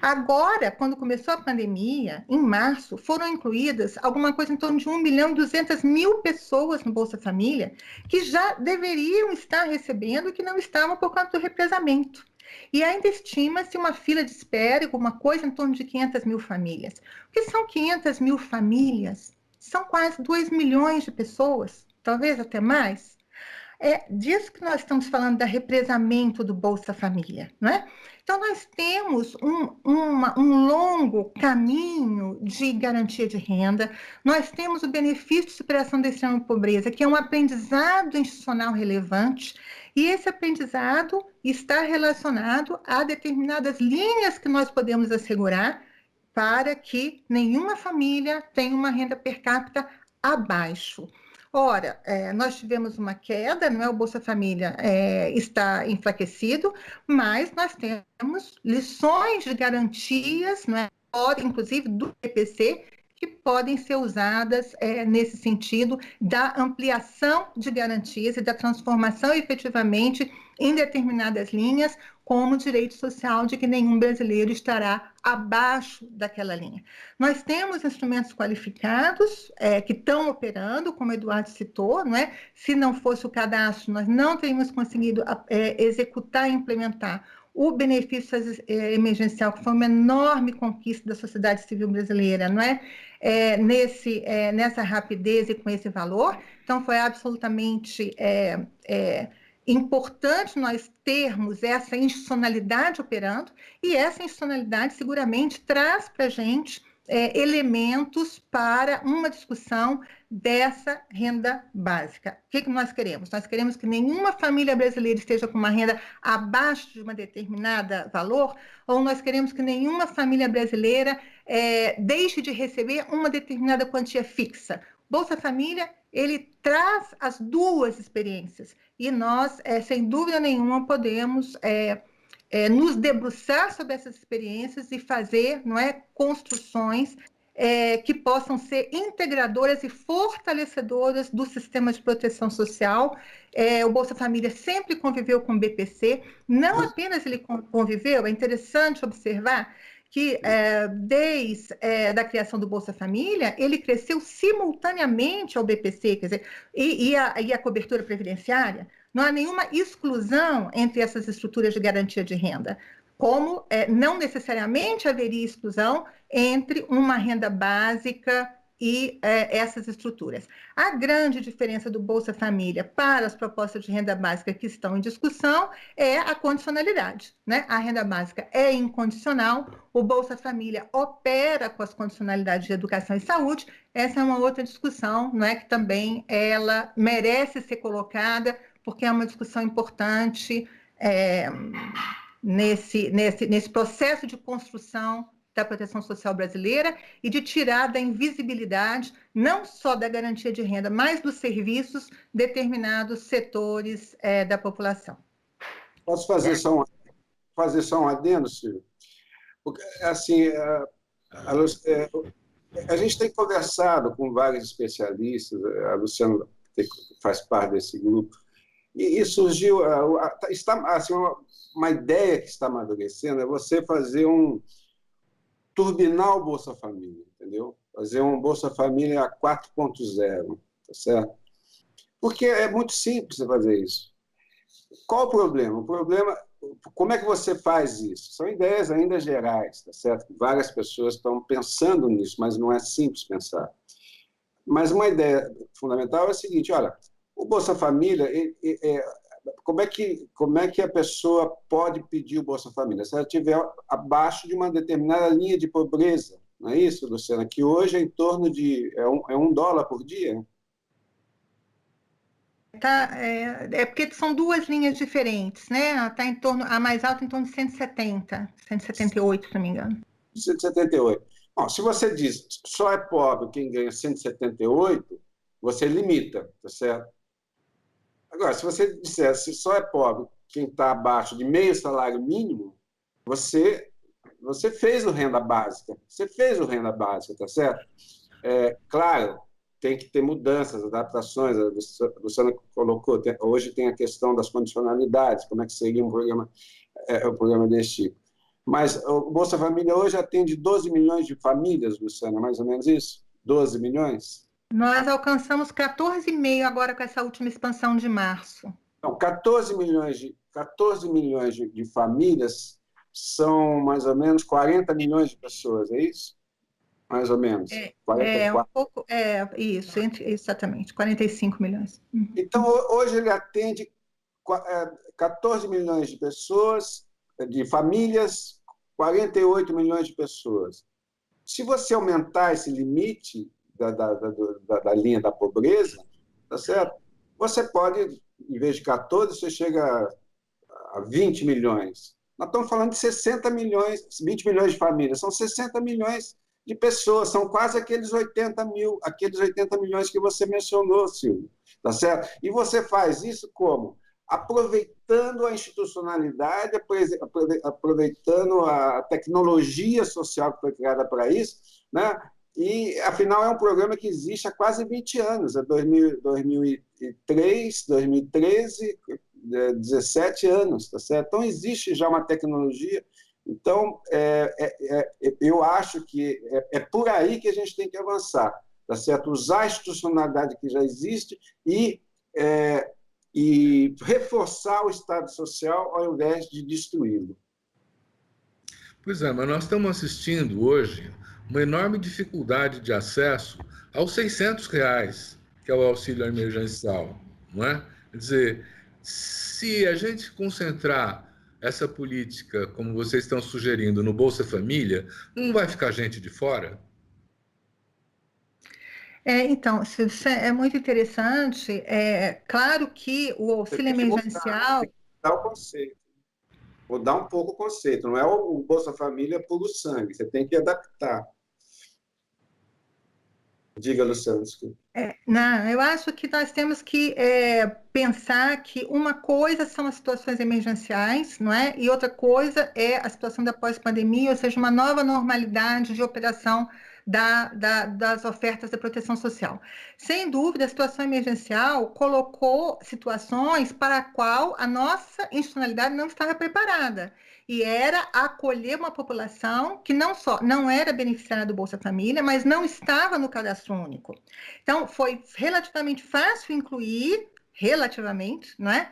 Agora, quando começou a pandemia, em março, foram incluídas alguma coisa em torno de 1.200.000 pessoas no Bolsa Família que já deveriam estar recebendo e que não estavam por conta do represamento. E ainda estima-se uma fila de espera, alguma coisa em torno de 500.000 famílias. O que são 500.000 famílias? São quase 2 milhões de pessoas, talvez até mais. É disso que nós estamos falando, da represamento do Bolsa Família, não é? Então, nós temos um longo caminho de garantia de renda, nós temos o benefício de superação da extrema pobreza, que é um aprendizado institucional relevante, e esse aprendizado está relacionado a determinadas linhas que nós podemos assegurar para que nenhuma família tenha uma renda per capita abaixo. Ora, nós tivemos uma queda, não é? O Bolsa Família está enfraquecido, mas nós temos lições de garantias, não é? Inclusive do BPC, que podem ser usadas nesse sentido da ampliação de garantias e da transformação efetivamente em determinadas linhas, como direito social de que nenhum brasileiro estará abaixo daquela linha. Nós temos instrumentos qualificados que estão operando, como o Eduardo citou, não é? Se não fosse o cadastro, nós não teríamos conseguido executar e implementar o benefício emergencial, que foi uma enorme conquista da sociedade civil brasileira, não é? Nessa rapidez e com esse valor. Então, foi absolutamente importante nós termos essa institucionalidade operando, e essa institucionalidade seguramente traz para a gente elementos para uma discussão dessa renda básica. O que nós queremos? Nós queremos que nenhuma família brasileira esteja com uma renda abaixo de uma determinada valor, ou nós queremos que nenhuma família brasileira deixe de receber uma determinada quantia fixa. Bolsa Família, ele traz as duas experiências, e nós, sem dúvida nenhuma, podemos nos debruçar sobre essas experiências e fazer, não é, construções que possam ser integradoras e fortalecedoras do sistema de proteção social. O Bolsa Família sempre conviveu com o BPC, não apenas ele conviveu, é interessante observar que desde a criação do Bolsa Família, ele cresceu simultaneamente ao BPC, quer dizer, e a cobertura previdenciária. Não há nenhuma exclusão entre essas estruturas de garantia de renda, como não necessariamente haveria exclusão entre uma renda básica e essas estruturas. A grande diferença do Bolsa Família para as propostas de renda básica que estão em discussão é a condicionalidade, né? A renda básica é incondicional, o Bolsa Família opera com as condicionalidades de educação e saúde. Essa é uma outra discussão, não é, que também ela merece ser colocada, porque é uma discussão importante nesse processo de construção da proteção social brasileira e de tirar da invisibilidade, não só da garantia de renda, mas dos serviços, determinados setores da população. Posso fazer só um adendo, Silvio? Porque, assim, a gente tem conversado com vários especialistas, a Luciana faz parte desse grupo, e surgiu, assim, uma ideia que está amadurecendo, é você fazer turbinar o Bolsa Família, entendeu? Fazer um Bolsa Família 4.0, tá certo? Porque é muito simples fazer isso. Qual o problema? O problema, como é que você faz isso? São ideias ainda gerais, tá certo? Várias pessoas estão pensando nisso, mas não é simples pensar. Mas uma ideia fundamental é a seguinte, olha, o Bolsa Família, como é que a pessoa pode pedir o Bolsa Família? Se ela estiver abaixo de uma determinada linha de pobreza, não é isso, Luciana? Que hoje é em torno de $1 por dia? Porque são duas linhas diferentes, né? Está em torno, a mais alta em torno de 178, se não me engano. 178. Bom, se você diz só é pobre quem ganha 178, você limita, tá certo? Agora, se você disser se só é pobre quem está abaixo de meio salário mínimo, você fez o renda básica. Você fez o renda básica, tá certo? Claro, tem que ter mudanças, adaptações. A Luciana colocou, hoje tem a questão das condicionalidades, como é que seria um programa desse tipo. Mas o Bolsa Família hoje atende 12 milhões de famílias, Luciana, mais ou menos isso? 12 milhões? Nós alcançamos 14,5 agora com essa última expansão de março. Então, 14 milhões de famílias são mais ou menos 40 milhões de pessoas, é isso? mais ou menos. Um 44. pouco, isso, exatamente, 45 milhões. Então, hoje ele atende 14 milhões de pessoas, de famílias, 48 milhões de pessoas. Se você aumentar esse limite da linha da pobreza, tá certo? Você pode, em vez de 14, você chega a 20 milhões. Nós estamos falando de 60 milhões, 20 milhões de famílias, são 60 milhões de pessoas, são quase aqueles 80 milhões que você mencionou, Silvio, tá certo? E você faz isso como? Aproveitando a institucionalidade, aproveitando a tecnologia social que foi criada para isso, né? E, afinal, é um programa que existe há quase 20 anos, é 2003, 2013, 17 anos, tá certo? Então, existe já uma tecnologia. Então, eu acho que é por aí que a gente tem que avançar, tá certo? Usar a institucionalidade que já existe e reforçar o Estado Social ao invés de destruí-lo. Pois é, mas nós estamos assistindo hoje uma enorme dificuldade de acesso aos R$ 600, que é o auxílio emergencial, não é? Quer dizer, se a gente concentrar essa política, como vocês estão sugerindo, no Bolsa Família, não vai ficar gente de fora? Então, isso é muito interessante. É claro que o auxílio emergencial... Tem que mudar o conceito. Mudar um pouco o conceito. Não é o Bolsa Família puro sangue. Você tem que adaptar. Diga, Luciano, desculpa. Não, eu acho que nós temos que pensar que uma coisa são as situações emergenciais, não é? E outra coisa é a situação da pós-pandemia, ou seja, uma nova normalidade de operação das ofertas da proteção social. Sem dúvida, a situação emergencial colocou situações para a qual a nossa institucionalidade não estava preparada. E era acolher uma população que não só não era beneficiária do Bolsa Família, mas não estava no cadastro único. Então, foi relativamente fácil incluir, relativamente, não é?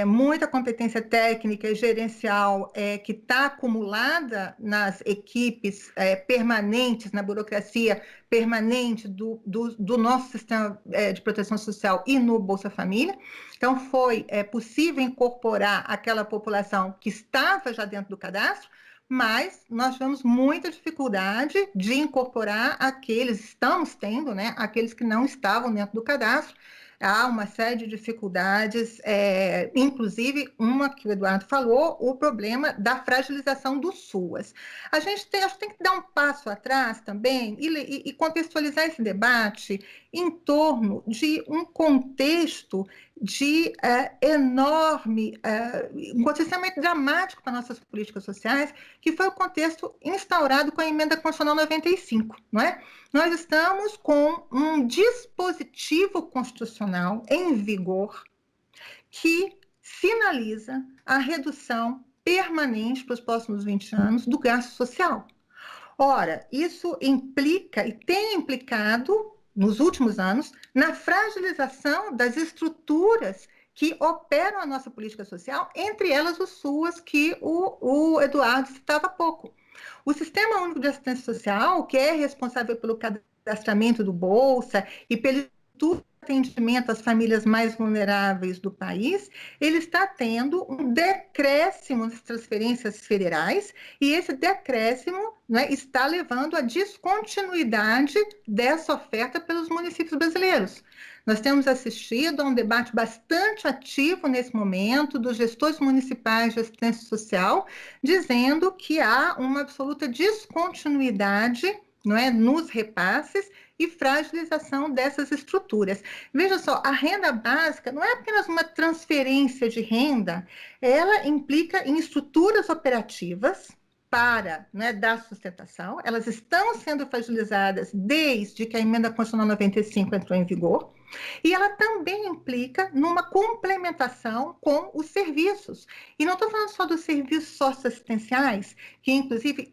Muita competência técnica e gerencial que está acumulada nas equipes permanentes, na burocracia permanente do nosso sistema de proteção social e no Bolsa Família. Então, foi possível incorporar aquela população que estava já dentro do cadastro, mas nós tivemos muita dificuldade de incorporar estamos tendo, né, aqueles que não estavam dentro do cadastro. Há uma série de dificuldades, inclusive uma que o Eduardo falou, o problema da fragilização do SUAS. A gente tem que dar um passo atrás também e contextualizar esse debate em torno de um contexto de um contexto dramático para nossas políticas sociais, que foi o contexto instaurado com a Emenda Constitucional 95, não é? Nós estamos com um dispositivo constitucional em vigor que sinaliza a redução permanente para os próximos 20 anos do gasto social. Ora, isso implica e tem implicado, nos últimos anos, na fragilização das estruturas que operam a nossa política social, entre elas o SUAS, que o Eduardo citava há pouco. O Sistema Único de Assistência Social, que é responsável pelo cadastramento do Bolsa e pelo atendimento às famílias mais vulneráveis do país, ele está tendo um decréscimo nas transferências federais e esse decréscimo, né, está levando à descontinuidade dessa oferta pelos municípios brasileiros. Nós temos assistido a um debate bastante ativo nesse momento dos gestores municipais de assistência social, dizendo que há uma absoluta descontinuidade, não é, nos repasses e fragilização dessas estruturas. Veja só, a renda básica não é apenas uma transferência de renda, ela implica em estruturas operativas para, né, dar sustentação, elas estão sendo fragilizadas desde que a Emenda Constitucional 95 entrou em vigor, e ela também implica numa complementação com os serviços. E não estou falando só dos serviços socioassistenciais, que inclusive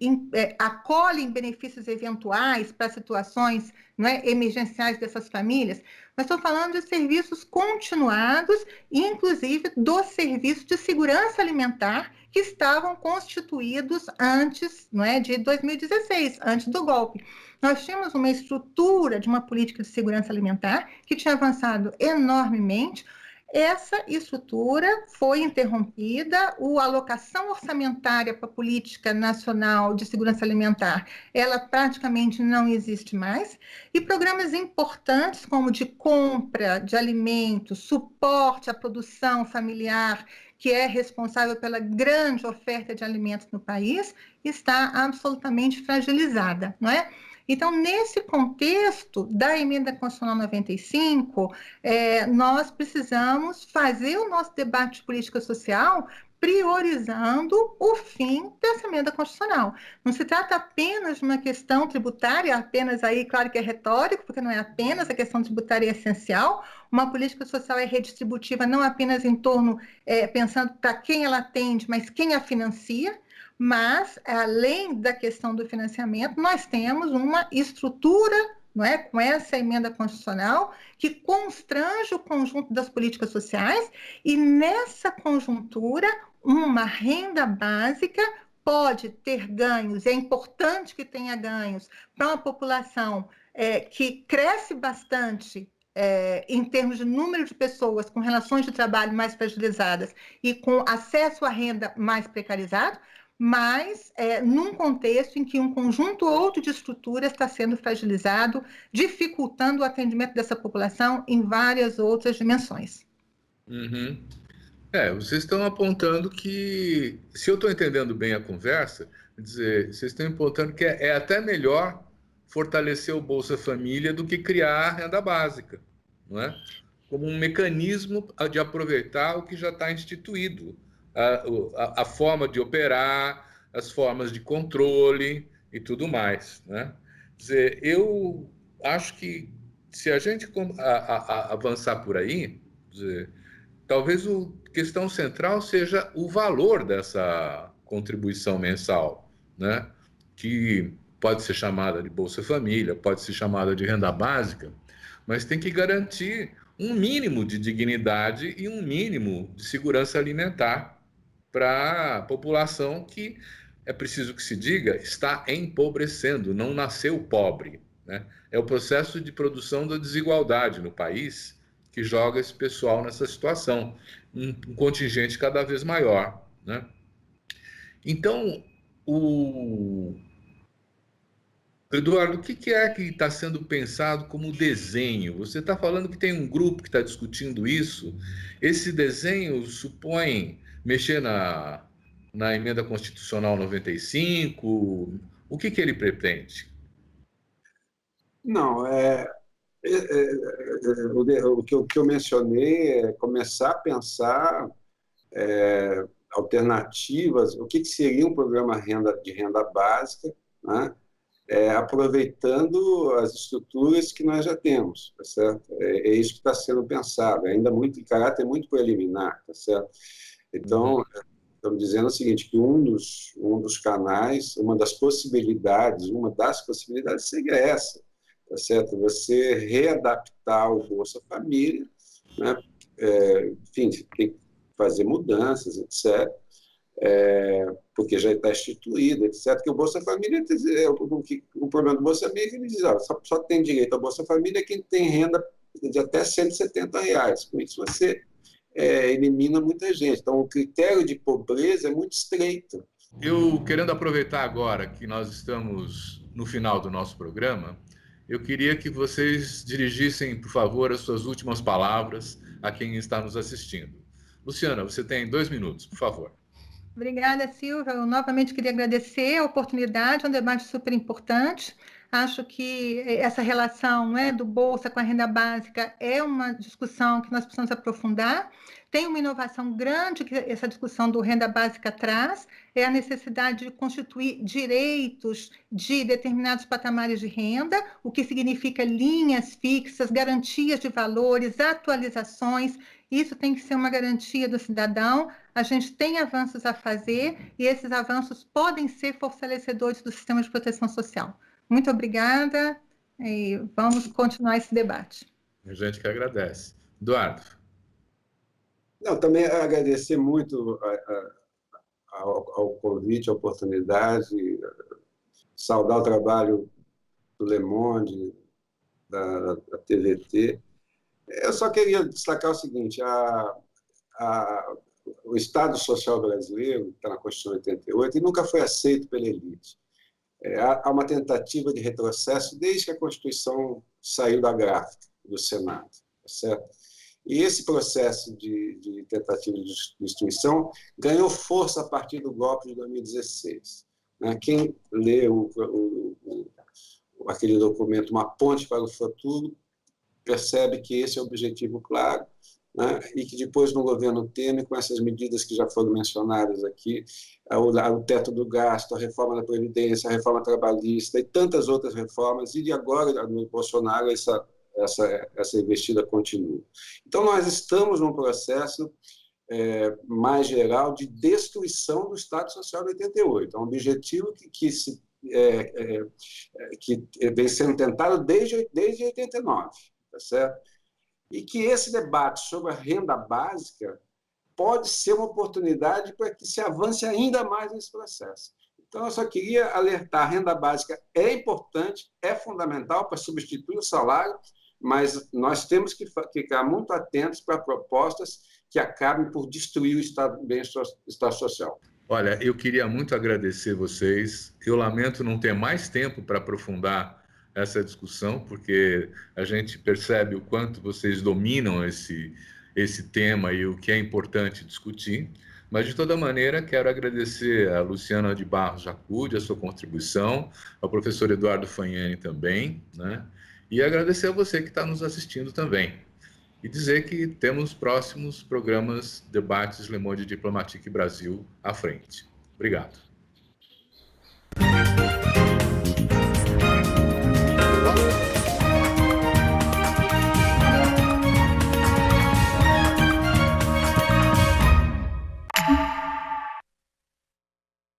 acolhem benefícios eventuais para situações, não é, emergenciais dessas famílias, mas estou falando de serviços continuados, inclusive do serviço de segurança alimentar, que estavam constituídos antes, não é, de 2016, antes do golpe. Nós tínhamos uma estrutura de uma política de segurança alimentar que tinha avançado enormemente. Essa estrutura foi interrompida, a alocação orçamentária para a Política Nacional de Segurança Alimentar, ela praticamente não existe mais, e programas importantes como de compra de alimentos, suporte à produção familiar, que é responsável pela grande oferta de alimentos no país, está absolutamente fragilizada, não é? Então, nesse contexto da Emenda Constitucional 95, nós precisamos fazer o nosso debate de política social priorizando o fim dessa emenda constitucional. Não se trata apenas de uma questão tributária, apenas aí, claro que é retórico, porque não é apenas a questão tributária é essencial, uma política social é redistributiva não apenas em torno, pensando para quem ela atende, mas quem a financia. Mas, além da questão do financiamento, nós temos uma estrutura, não é, com essa emenda constitucional, que constrange o conjunto das políticas sociais, e nessa conjuntura, uma renda básica pode ter ganhos, é importante que tenha ganhos para uma população que cresce bastante em termos de número de pessoas com relações de trabalho mais fragilizadas e com acesso à renda mais precarizado, mas num contexto em que um conjunto outro de estruturas está sendo fragilizado, dificultando o atendimento dessa população em várias outras dimensões. Uhum. Vocês estão apontando que, se eu estou entendendo bem a conversa, quer dizer, vocês estão apontando que é até melhor fortalecer o Bolsa Família do que criar a renda básica, não é? Como um mecanismo de aproveitar o que já está instituído. A forma de operar, as formas de controle e tudo mais, né? Quer dizer, eu acho que se a gente avançar por aí, quer dizer, talvez a questão central seja o valor dessa contribuição mensal, né? Que pode ser chamada de Bolsa Família, pode ser chamada de renda básica, mas tem que garantir um mínimo de dignidade e um mínimo de segurança alimentar para a população que, é preciso que se diga, está empobrecendo, não nasceu pobre, né? É o processo de produção da desigualdade no país que joga esse pessoal nessa situação, um contingente cada vez maior, né? Então, Eduardo, o que é que está sendo pensado como desenho? Você está falando que tem um grupo que está discutindo isso. Esse desenho supõe mexer na emenda constitucional 95? O que ele pretende? Não, o que eu mencionei é começar a pensar alternativas, o que seria um programa de renda básica, né? Aproveitando as estruturas que nós já temos, tá certo? É isso que está sendo pensado, ainda muito em caráter muito preliminar, tá certo? Então, estamos dizendo o seguinte, que um dos canais, uma das possibilidades seria essa, tá certo? Você readaptar o Bolsa Família, né? Enfim, tem que fazer mudanças, etc., porque já está instituído, etc., que o Bolsa Família, o problema do Bolsa Família é que ele diz, só tem direito ao Bolsa Família quem tem renda de até R$170. Com isso você elimina muita gente. Então, o critério de pobreza é muito estreito. Eu, querendo aproveitar agora que nós estamos no final do nosso programa, eu queria que vocês dirigissem, por favor, as suas últimas palavras a quem está nos assistindo. Luciana, você tem 2 minutos, por favor. Obrigada, Silvia. Eu novamente queria agradecer a oportunidade, é um debate super importante. Acho que essa relação, né, do Bolsa com a renda básica é uma discussão que nós precisamos aprofundar. Tem uma inovação grande que essa discussão do renda básica traz, é a necessidade de constituir direitos de determinados patamares de renda, o que significa linhas fixas, garantias de valores, atualizações. Isso tem que ser uma garantia do cidadão. A gente tem avanços a fazer e esses avanços podem ser fortalecedores do sistema de proteção social. Muito obrigada e vamos continuar esse debate. A gente que agradece. Eduardo. Não, também agradecer muito ao convite, à oportunidade, saudar o trabalho do Le Monde, da TVT. Eu só queria destacar o seguinte: o Estado Social brasileiro, que está na Constituição de 88, e nunca foi aceito pela elite. Há uma tentativa de retrocesso desde que a Constituição saiu da gráfica do Senado, tá certo? E esse processo de tentativa de destruição ganhou força a partir do golpe de 2016. Quem lê aquele documento, Uma Ponte para o Futuro, percebe que esse é o objetivo claro, né? E que depois, no governo Temer, com essas medidas que já foram mencionadas aqui, o teto do gasto, a reforma da Previdência, a reforma trabalhista e tantas outras reformas, e agora, no Bolsonaro, essa investida continua. Então, nós estamos num processo mais geral de destruição do Estado Social de 88. É um objetivo que vem sendo tentado desde 89, tá certo? E que esse debate sobre a renda básica pode ser uma oportunidade para que se avance ainda mais nesse processo. Então, eu só queria alertar: a renda básica é importante, é fundamental para substituir o salário, mas nós temos que ficar muito atentos para propostas que acabem por destruir o bem-estar social. Olha, eu queria muito agradecer vocês. Eu lamento não ter mais tempo para aprofundar essa discussão, porque a gente percebe o quanto vocês dominam esse tema e o que é importante discutir. Mas, de toda maneira, quero agradecer a Luciana de Barros Jacude, a sua contribuição, ao professor Eduardo Fagnani também, né? E agradecer a você que está nos assistindo também. E dizer que temos próximos programas, debates Le Monde Diplomatique Brasil à frente. Obrigado.